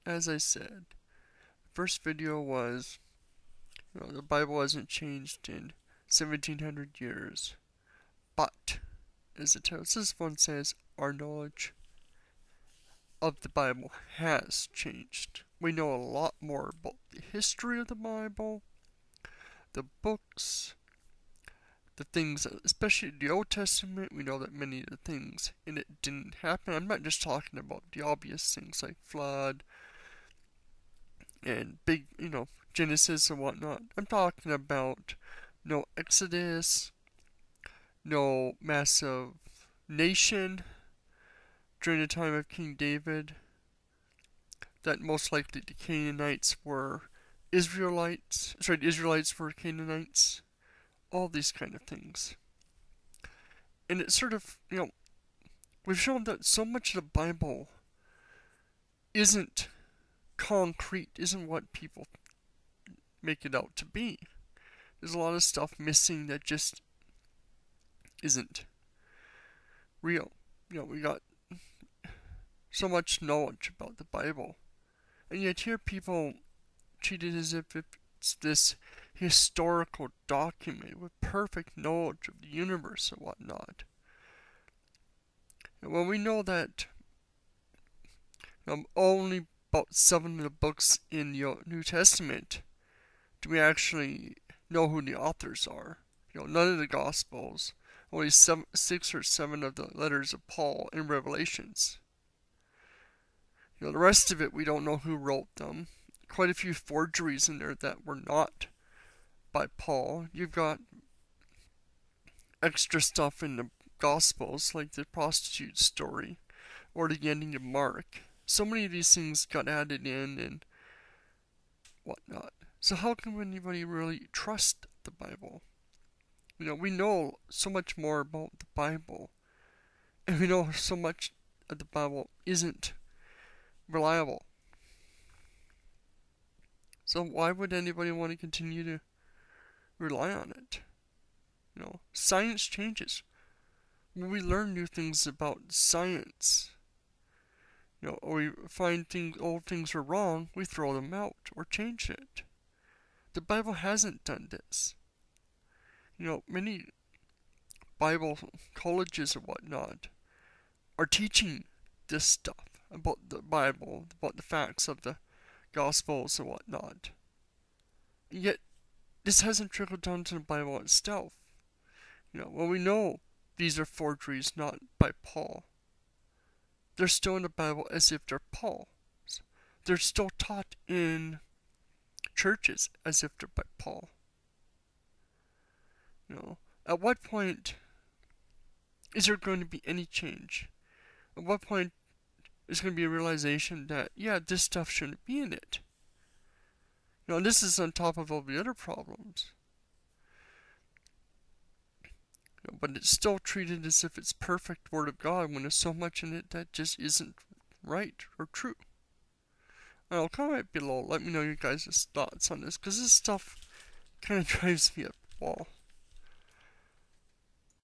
as I said, the first video was, the Bible hasn't changed in 1700 years. But, as it tells, this one says, our knowledge of the Bible has changed. We know a lot more about the history of the Bible, the books, the things, especially the Old Testament. We know that many of the things in it didn't happen. I'm not just talking about the obvious things like flood and big, Genesis and whatnot. I'm talking about no Exodus, no massive nation during the time of King David, that most likely the Canaanites were Israelites, the Israelites were Canaanites, all these kind of things. And it's sort of, we've shown that so much of the Bible isn't concrete, isn't what people make it out to be. There's a lot of stuff missing that just isn't real. We got so much knowledge about the Bible, and yet here people treat it as if it's this historical document with perfect knowledge of the universe and whatnot. Well, we know that only about 7 of the books in the New Testament do we actually know who the authors are. None of the Gospels, only 6 or 7 of the letters of Paul and Revelations. The rest of it, we don't know who wrote them. Quite a few forgeries in there that were not by Paul. You've got extra stuff in the Gospels, like the prostitute story, or the ending of Mark. So many of these things got added in and whatnot. So how can anybody really trust the Bible? We know so much more about the Bible, and we know so much of the Bible isn't reliable. So why would anybody want to continue to rely on it? Science changes. When we learn new things about science, or we find old things are wrong, we throw them out or change it. The Bible hasn't done this. Many Bible colleges and whatnot are teaching this stuff about the Bible, about the facts of the Gospels and whatnot. Yet, this hasn't trickled down to the Bible itself. We know these are forgeries not by Paul. They're still in the Bible as if they're Paul's. They're still taught in churches as if they're by Paul. At what point is there going to be any change? At what point is going to be a realization that, this stuff shouldn't be in it? This is on top of all the other problems. But it's still treated as if it's perfect Word of God when there's so much in it that just isn't right or true. Comment below. Let me know your guys' thoughts on this, because this stuff kind of drives me up the wall.